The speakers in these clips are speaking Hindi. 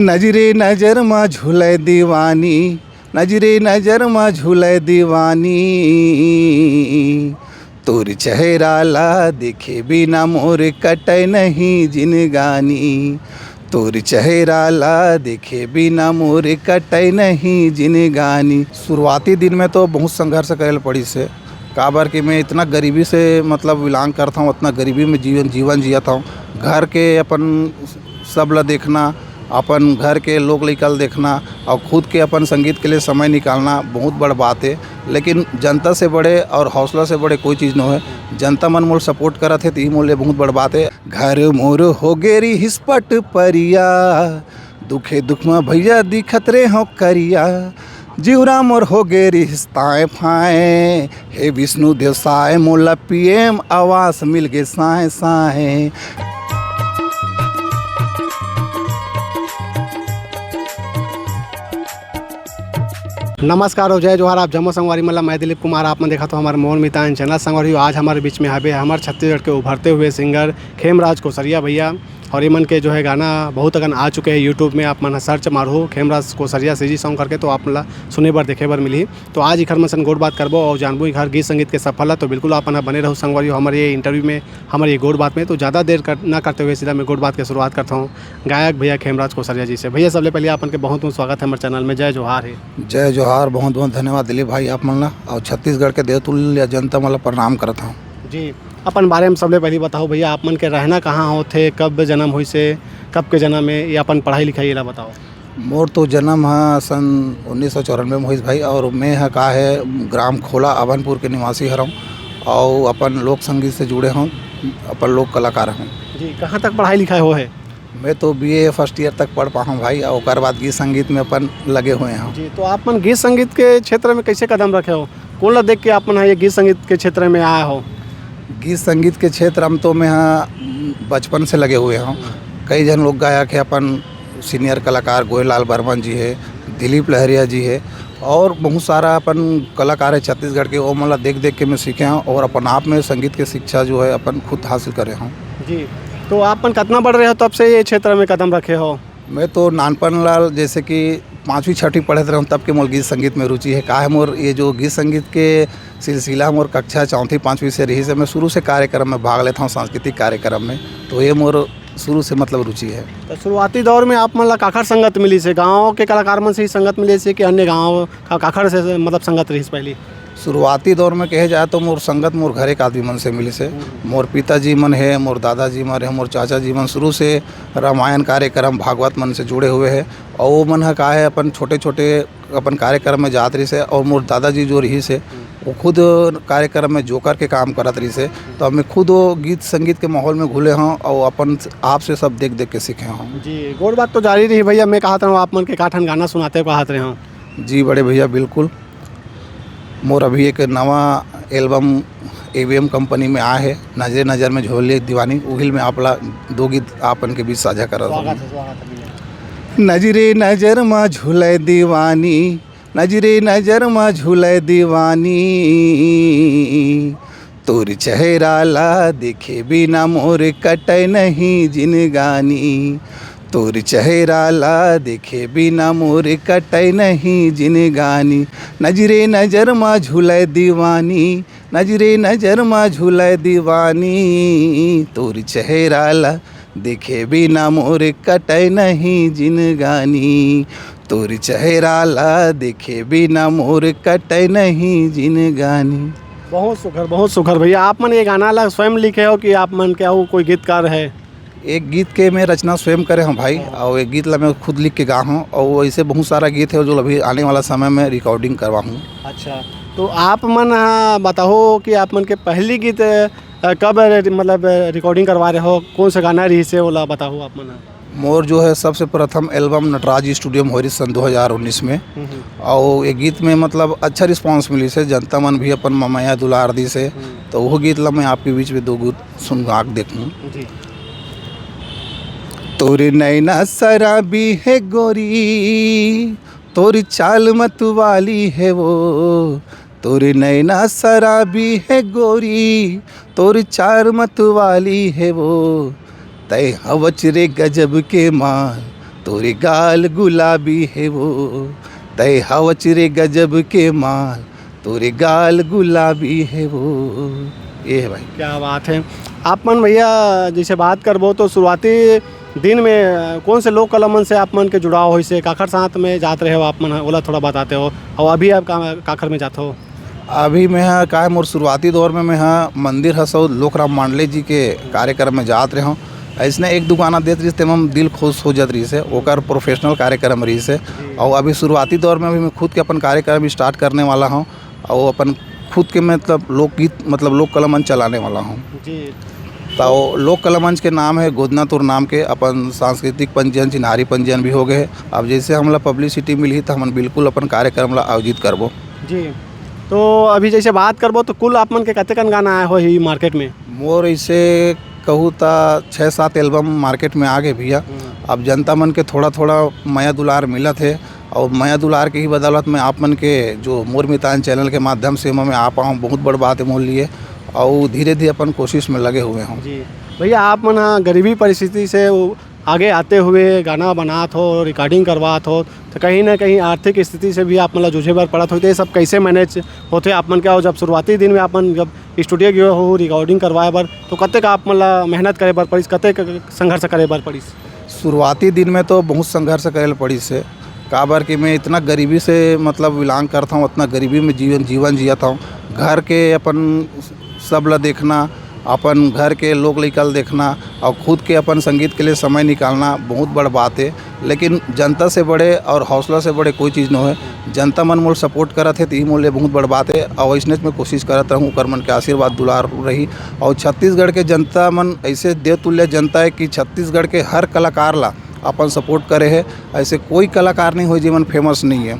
नजरे नजर में झूले दीवानी, नजरे नजर में झूले दीवानी, तोर चेहरा ला देखे बिना मोर कटे नहीं जिनगानी, तोर चेहरा ला देखे बिना मोर कटे नहीं जिनगानी। शुरुआती दिन में तो बहुत संघर्ष करे पड़ी से, काबर कि मैं इतना गरीबी से मतलब बिलोंग करता हूँ, उतना गरीबी में जीवन जियाता हूँ। घर के अपन सब ला देखना, अपन घर के लोग निकल देखना और खुद के अपन संगीत के लिए समय निकालना बहुत बड़ बात है। लेकिन जनता से बड़े और हौसला से बड़े कोई चीज़ नहीं है। जनता मन मोल सपोर्ट करत है तो ये मोल बहुत बड़ बात है। घर मोर हो गेरी हिस्पट परिया, दुखे दुख में भैया दिखत रे हो करिया, जीवरा मोर हो गेरी हिस्ताएँ फाए, हे विष्णु देव साए मोला पीएम आवास मिल गे साए साए। नमस्कार और जय जोहार। आप जम्मू संगवारी मतलब मैं दिलीप कुमार। आपने देखा तो हमारे मोहन मितान चैनल संगवारी। आज हमारे बीच में हमारे छत्तीसगढ़ के उभरते हुए सिंगर खेमराज कोसरिया भैया, और इमन के जो है गाना बहुत अगन आ चुके हैं यूट्यूब में। आप मन सर्च मारो खेमराज कोसरिया सीजी सॉन्ग करके तो आप ला सुने बर देखे बर मिली। तो आज इखर में गोड़ बात करबो और जानबो घर गीत संगीत के सफल है। तो बिल्कुल आप बने रहो संगवारी हमारे ये इंटरव्यू में, हमारे ये गोड़ बात में। तो ज़्यादा देर ना करते हुए सीधा मैं गोड़ बात की शुरुआत करता हूँ गायक भैया खेमराज कोसरिया जी से। भैया सबसे पहले आपन के बहुत बहुत स्वागत है हमारे चैनल में। जय जोहार है। जय जोहार, बहुत बहुत धन्यवाद दिलीप भाई आप मन ला, और छत्तीसगढ़ के देवतुल्य जनता मन ला प्रणाम करता हूँ जी। अपन बारे में सबसे पहले बताओ भैया, आप मन के रहना कहाँ होते, कब जन्म हुई से, कब के जन्म में, या अपन पढ़ाई लिखाई ला बताओ। मोर तो जन्म है सन 1994 में हुई भाई, और मैं है का है ग्राम खोला अभनपुर के निवासी हूँ, और अपन लोक संगीत से जुड़े हूँ, अपन लोक कलाकार हूँ जी। कहाँ तक पढ़ाई लिखाई हो है? मैं तो बीए फर्स्ट ईयर तक पढ़ पाऊँ भाई, और उसके बाद गीत संगीत में अपन लगे हुए हैं जी। तो आप मन गीत संगीत के क्षेत्र में कैसे कदम रखे हो? कौन ला देख के आप मन ये गीत संगीत के क्षेत्र में आया हो? गीत संगीत के क्षेत्र हम तो मैं यहाँ बचपन से लगे हुए हूँ। कई जन लोग गायक है, अपन सीनियर कलाकार गोयलाल बर्मन जी है, दिलीप लहरिया जी है, और बहुत सारा अपन कलाकार है छत्तीसगढ़ के। वो मतलब देख देख के मैं सीखे हूँ, और अपन आप में संगीत की शिक्षा जो है अपन खुद हासिल करे हूँ जी। तो आप मन कितना बढ़ रहे हो तब से ये क्षेत्र में कदम रखे हो? मैं तो नानपन लाल जैसे कि 5वीं 6वीं पढ़ते रहा हूँ तब के मोर गीत संगीत में रुचि है। का है मोर ये जो गीत संगीत के सिलसिला मोर कक्षा 4वीं 5वीं से रही से मैं शुरू से कार्यक्रम में भाग लेता हूँ, सांस्कृतिक कार्यक्रम में। तो ये मोर शुरू से मतलब रुचि है। तो शुरुआती दौर में आप मन ला काखर संगत मिली से, गाँव के कलाकार मन से ही संगत मिली से कि अन्य गाँव का काखर से मतलब संगत रही पहली? शुरुआती दौर में कहे जाए तो मोर संगत मोर घरे के आदमी मन से मिली से। मोर पिताजी मन है, मोर दादाजी मन है, मोर चाचा जी मन शुरू से रामायण कार्यक्रम भागवत मन से जुड़े हुए हैं, और वो मन है का है अपन छोटे छोटे अपन कार्यक्रम में जात रही से। और मोर दादाजी जो रही से वो खुद कार्यक्रम में जोकर के काम करत रही से, तो अब मैं खुद वो गीत संगीत के माहौल में घुले हूँ, और अपन आप से सब देख देख के सीखे हूँ जी। गोड़ बात तो जारी रही भैया। मैं कहता हूँ आप मन के काठन गाना सुनाते कहत रहे हूँ जी। बड़े भैया बिल्कुल। मोर अभी एक नवा एल्बम AVM कंपनी में आया है, नजरे नज़र में झूले दीवानी। उहिल में आपला 2 गीत आपन के बीच साझा कर रहा हूँ। नजरे नजर में झूले दीवानी, नजरे नजर में झूले दीवानी, तोर चेहरा ला देखे बिना मोर कटे नहीं जिनगानी, तोर चेहरा ला देखे बिना मोर कटे नहीं जिनगानी। नजरे नजर में झूले दीवानी, नजरे नजर में झूले दीवानी, तोर चेहरा ला देखे बिना मोर कटे नहीं जिनगानी, तोर चेहरा ला देखे बिना मोर कटे नहीं जिनगानी। बहुत सुखर भैया। आप मन ये गाना ला स्वयं लिखे हो कि आप मन के हो कोई गीतकार है? एक गीत के मैं रचना स्वयं करे हूँ भाई, और एक गीत ला मैं खुद लिख के गा हूँ, और ऐसे बहुत सारा गीत है जो अभी आने वाला समय में रिकॉर्डिंग करवा हूँ। अच्छा। तो आप मन बताओ कि आप मन के पहली गीत कब मतलब रिकॉर्डिंग करवा रहे हो, कौन सा गाना रही से वो बताओ आप मन? मोर जो है सबसे प्रथम एल्बम नटराज स्टूडियो में हो रही सन 2019 में, और एक गीत में मतलब अच्छा रिस्पांस मिली से, जनता मन भी अपन ममैया दुलार दी से। तो वो गीत ला मैं आपके बीच में 2 गीत सुन गा देखूँ जी। तोर नैना शराबी है गोरी, तोर चाल मत वाली है वो, तोर नैना शराबी है गोरी, तोर चार मत वाली है वो, तय हवच रे गजब के माल, तोरे गाल गुलाबी है वो, तय हवच रे गजब के माल, तोरे गाल गुलाबी है वो। ये है भाई। क्या बात है। आप मन भैया जैसे बात करबो तो शुरुआती दिन में कौन से लोक कलामन से आप मन के जुड़ाव हो, से काखर साथ में जात रहे हो आप मन, ओला थोड़ा बताते हो। और अभी आप काखर में जाते हो? अभी मैं हाँ का मोर शुरुआती दौर में मैं हाँ मंदिर हसो लोकराम मांडले जी के कार्यक्रम में जात रहे हूँ। ऐसने एक दो गाना देते रही तेम दिल खुश हो जात रही से, ओकर प्रोफेशनल कार्यक्रम रही से। और अभी शुरुआती दौर में अभी मैं खुद के अपन कार्यक्रम स्टार्ट करने वाला हूँ, और अपन खुद के मतलब लोकगीत मतलब लोक कला मंच चलाने वाला हूँ। जी। तो लोक कला मंच के नाम है गोदनातुर नाम के, अपन सांस्कृतिक पंजीयन चिन्हारी पंजीयन भी हो गए। अब जैसे हमला पब्लिसिटी मिली तो हम बिल्कुल अपन कार्यक्रम ला आयोजित करबो। जी। तो अभी जैसे बात करबो तो कुल आप मन के कतेकन गाना आए हो ही मार्केट में? मोर ऐसे कहूँ तो 6-7 एल्बम मार्केट में आ गए भैया। अब जनता मन के थोड़ा थोड़ा माया दुलार मिला थे, और माया दुलार के ही बदौलत में आप मन के जो मोर मितान चैनल के माध्यम से मैं आ पाऊँ, बहुत बड़ बात है मोर लिए। और धीरे धीरे अपन कोशिश में लगे हुए हैं। जी भैया, आप मन गरीबी परिस्थिति से आगे आते हुए गाना बनात हो, रिकॉर्डिंग करवात हो, तो कहीं ना कहीं आर्थिक स्थिति से भी आप मतलब जूझे बर पड़त हो। तो ये सब कैसे मैनेज होते आप मन? क्या हो जब शुरुआती दिन में अपन जब स्टूडियो गए हो रिकॉर्डिंग करवाए बर, तो कतेक आप मतलब मेहनत करे बर पड़िस, कतेक संघर्ष करे बर पड़िस? शुरुआती दिन में तो बहुत संघर्ष करे पड़ी से, काबर कि मैं इतना गरीबी से मतलब बिलोंग करता हूँ, उतना गरीबी में जीवन जियाता हूँ। घर के अपन सब ला देखना, अपन घर के लोग निकल देखना, और खुद के अपन संगीत के लिए समय निकालना बहुत बड़ बात है। लेकिन जनता से बड़े और हौसला से बड़े कोई चीज़ न है। जनता मन मोल सपोर्ट करत है तो ये मोल लिए बहुत बड़ बात है। और वैसने में कोशिश करत रहूँ, कर मन के आशीर्वाद दुलार रही। और छत्तीसगढ़ के जनता मन ऐसे देवतुल्य जनता है कि छत्तीसगढ़ के हर कलाकार ला अपन सपोर्ट करे है। ऐसे कोई कलाकार नहीं हो जीवन फेमस नहीं है।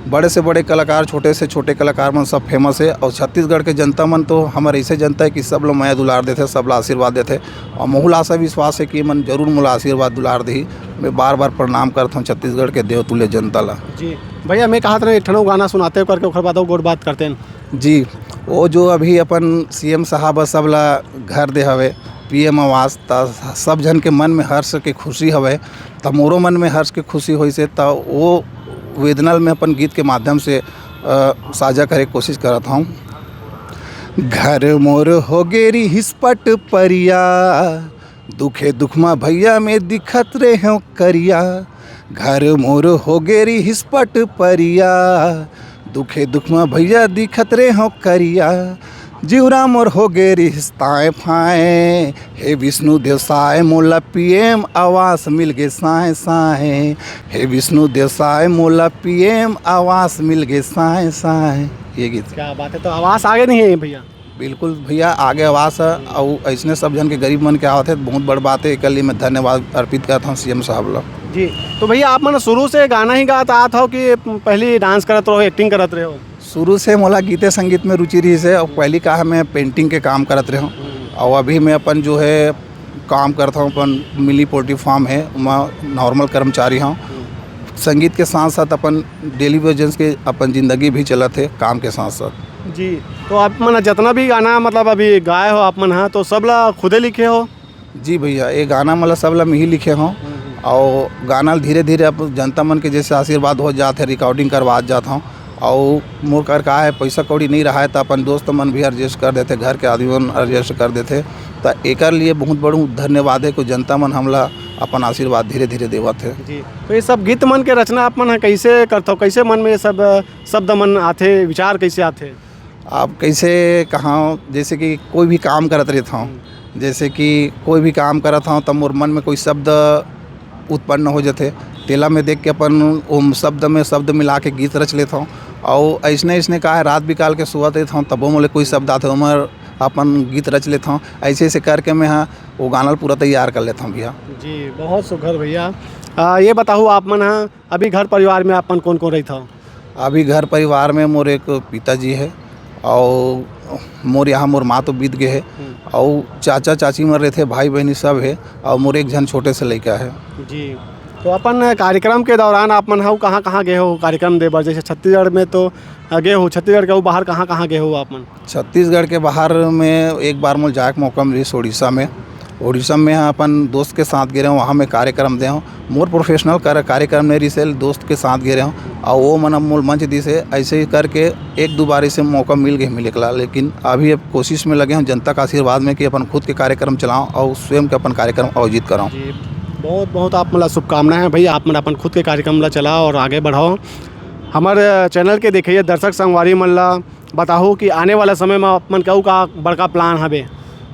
बड़े से बड़े कलाकार, छोटे से छोटे कलाकार मन सब फेमस है। और छत्तीसगढ़ के जनता मन तो हमारे ऐसे जनता है कि सब लोग माया दुलार देते, सब लोग आशीर्वाद देते। और मोहुल आशा विश्वास है कि मन जरूर मोला आशीर्वाद दुलार दी। मैं बार बार प्रणाम करता हूँ छत्तीसगढ़ के देवतुल्य जनता ला। जी भैया, मैं कहा था ठनो गाना सुनाते हो करके बात गोड़ बात करते हैं। जी, वो जो अभी अपन CM साहब सब ला घर दे हवे PM आवास, त सब जन के मन में हर्ष के खुशी हवे, त मोरो मन में हर्ष के खुशी होई से, त वो वेदना में अपन गीत के माध्यम से साझा करे कोशिश करता हूँ। घर मोर हो गेरी हिस्पट परिया, दुखे दुखमा भैया में दिखत रे हो करिया। घर मोर हो गेरी हिस्पट परिया, दुखे दुखमा भैया दिखत रे हो करिया। जीवरा मोर हो गे रिश्ताएँ फाएँ, हे विष्णु देव साय मोला PM आवास मिल गे साए साए। हे विष्णु देव साय मोला PM आवास मिल गे साए साए। ये गीत क्या बात है। तो आवास आगे नहीं है भैया? बिल्कुल भैया, आगे आवास है। और ऐसने सब जन के गरीब मन के आवत है, बहुत बड़ बात है। एक लिए मैं धन्यवाद अर्पित करता हूँ CM साहब ला। जी। तो भैया, आप मन शुरू से गाना ही गाता आत हो कि पहले डांस करत रहो, एक्टिंग करत रहे हो? शुरू से मोला गीते संगीत में रुचि रही है। और पहली कहा मैं पेंटिंग के काम करत रहा हूँ। और अभी मैं अपन जो है काम करता हूँ, अपन मिली पोल्ट्री फार्म है, मैं नॉर्मल कर्मचारी हूँ। संगीत के साथ साथ अपन डेली वेजेस के अपन ज़िंदगी भी चलत है काम के साथ साथ। जी। तो आप मन जितना भी गाना मतलब अभी गाए हो आप मन, हाँ, तो सब ला खुदे लिखे हो? जी भैया, ये गाना मतलब सब ला मैं ही लिखे हूँ। और गाना धीरे धीरे अब जनता मन के जैसे आशीर्वाद हो जाते, रिकॉर्डिंग करवा जाता हूँ। और मोर कर का है पैसा कौड़ी नहीं रहा है तो अपन दोस्त मन भी एडजस्ट कर देते, घर के आदमी मन एडजस्ट कर देते। तो एक लिए बहुत बड़ा धन्यवाद है कि जनता मन हमला अपन आशीर्वाद धीरे धीरे देवत है। जी। तो ये सब गीत मन के रचना आप मन कैसे करते हो? कैसे मन में सब शब्द मन आते, विचार कैसे आते? आप कैसे कहाँ, जैसे कि कोई भी काम करत रहता हूँ, जैसे कि कोई भी काम करता हूँ तब मोर मन में कोई शब्द उत्पन्न हो जाते, तेला में देख के अपन शब्द में शब्द मिला के गीत रच लेता हूँ। और ऐसने कहा है रात बिकाल के सुबह देता हूँ तब मोले कोई शब्द आते उमर अपन गीत रच लेता हूँ। ऐसे करके मैं हाँ वो गाना पूरा तैयार कर लेता हूँ भैया। जी, बहुत सुघर भैया। ये बताओ आप मन हाँ अभी घर परिवार में आपन कौन कौन रही था? अभी घर परिवार में मोर एक पिताजी है, और मोर यहाँ मोर माँ तो बीत गए है, और चाचा चाची मर रहे थे, भाई बहनी सब है, और मोर एक जन छोटे से लड़का है। जी। तो अपन कार्यक्रम के दौरान आप मन हो कहाँ गए हो कार्यक्रम दे बार? जैसे छत्तीसगढ़ में तो गए हो, छत्तीसगढ़ के बाहर कहाँ गए हो आप मन? छत्तीसगढ़ के बाहर में एक बार मुझे जाए के मौका मिली उड़ीसा में, उड़ीसा में अपन दोस्त के साथ गिरे हूँ, वहाँ मैं कार्यक्रम दे हूँ। मोर प्रोफेशनल कार्यक्रम नहीं रिसेल दोस्त के साथ गिरे हूँ और वो मन मूल मंच दी से ऐसे ही करके एक दो बार से मौका मिल गए मिलकला। लेकिन अभी अब कोशिश में लगे हूँ जनता का आशीर्वाद में कि अपन खुद के कार्यक्रम चलाऊँ और स्वयं के अपन कार्यक्रम आयोजित कराऊँ। जी बहुत बहुत आप मतलब शुभकामनाएं हैं भैया, आप मन अपन खुद के कार्यक्रम ला चलाओ और आगे बढ़ाओ। हमारे चैनल के देखिए दर्शक संगवारी मन ला बताओ कि आने वाला समय में अपन कहूँ का बड़का प्लान हवे।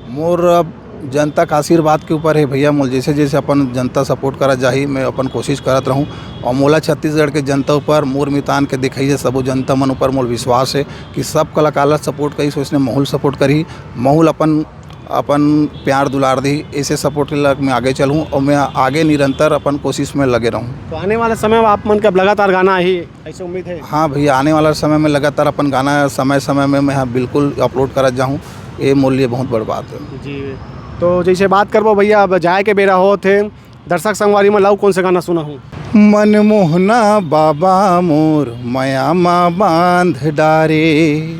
मोर अब जनता का आशीर्वाद के ऊपर है भैया। मोल जैसे जैसे अपन जनता सपोर्ट करा जाही मैं अपन कोशिश करत रहूँ और मोला छत्तीसगढ़ के जनता ऊपर मोर मितान के दिखाइए सबो जनता मन ऊपर मोल विश्वास है कि सब कलाकार सपोर्ट करी सोचने माहौल सपोर्ट करी माहौल अपन प्यार दुलार दी ऐसे सपोर्ट लग मैं आगे चलूँ और मैं आगे निरंतर अपन कोशिश में लगे रहूँ। तो आने वाले समय में आप मन का लगातार गाना ही ऐसे उम्मीद है? हाँ भैया, आने वाला समय में लगातार अपन गाना समय समय में मैं बिल्कुल अपलोड करा जाऊँ, ये मोल लिए बहुत बड़ बात है जी। तो जैसे बात करबो भैया, अब जाए के बेरा हो थे दर्शक संगवारी में लाऊ कौन से गाना सुना हूँ? मनमोहना बाबा मोर माया माँ बांध डारे,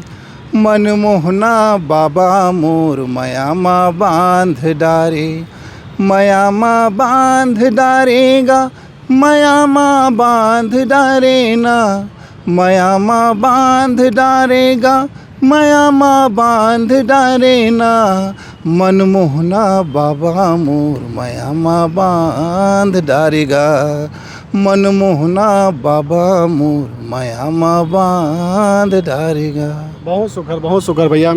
मनमोहना बाबा मोर माया माँ बांध डारे, माया माँ बांध डारेगा, माया माँ बांध डारे ना, माया माँ बांध डारेगा, माया माँ बांध डारे ना, मनमोहना बाबा मोर माया माँ बांध डारेगा, मनमोहना बाबा मोर माया माँ बांध डारेगा। बहुत शुक्र भैया।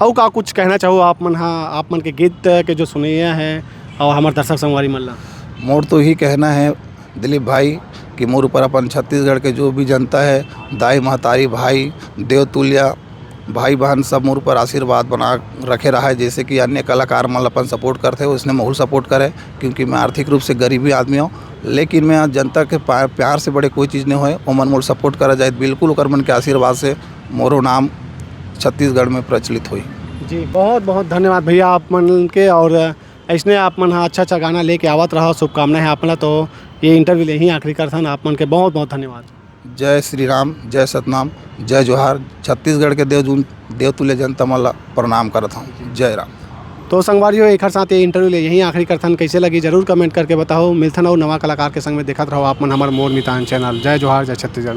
और का कुछ कहना चाहो आप मन? हाँ, आप मन के गीत के जो सुनैया हैं और हमारे दर्शक संगवारी मन ला मोर तो ही कहना है दिलीप भाई कि मोर ऊपर अपन छत्तीसगढ़ के जो भी जनता है, दाई महतारी भाई देवतुल्या भाई बहन सब मोर ऊपर आशीर्वाद बना रखे रहा है। जैसे कि अन्य कलाकार मन अपन सपोर्ट करते हो उसने माहौल सपोर्ट करे, क्योंकि मैं आर्थिक रूप से गरीबी आदमी हूँ, लेकिन मैं जनता के प्यार से बड़े कोई चीज़ नहीं होए और मन मोल सपोर्ट करा जाए बिल्कुल ओकर मन के आशीर्वाद से मोरो नाम छत्तीसगढ़ में प्रचलित हुई। जी बहुत बहुत धन्यवाद भैया आप मन के। और ऐसने आप मन अच्छा गाना लेके आवत रहो, शुभकामनाएं हैं आप मन। तो ये इंटरव्यू यहीं आखिरी करथन, आप मन के बहुत बहुत धन्यवाद। जय श्री राम, जय सतनाम, जय जोहार। छत्तीसगढ़ के देवतुल्य जनता मन ला प्रणाम करत हूँ। जय राम। तो संगवारियों एक साथ ये इंटरव्यू ले यहीं आखिरी करथन। कैसे लगी जरूर कमेंट करके बताओ। मिलथन और नवा कलाकार के संग में देखत रहो आप मन हमारे मोर मितान चैनल। जय जोहार, जय छत्तीसगढ़।